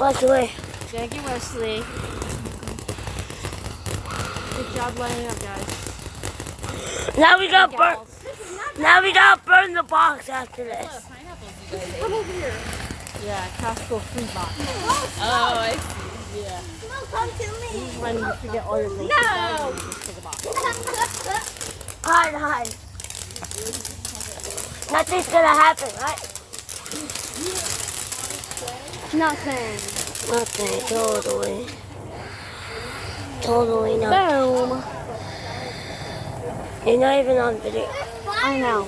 Wesley. Thank you, Wesley. Good job lining up, guys. Now we gotta burn. Now we gotta burn the box after this. Come over here. Yeah, Costco food box. Oh, I see. Yeah. No, come to me. When you forget all your things. No. You just take a box. Hide. Nothing's gonna happen, right? Nothing. Nothing, totally. Totally not. Boom. You're not even on video. I know.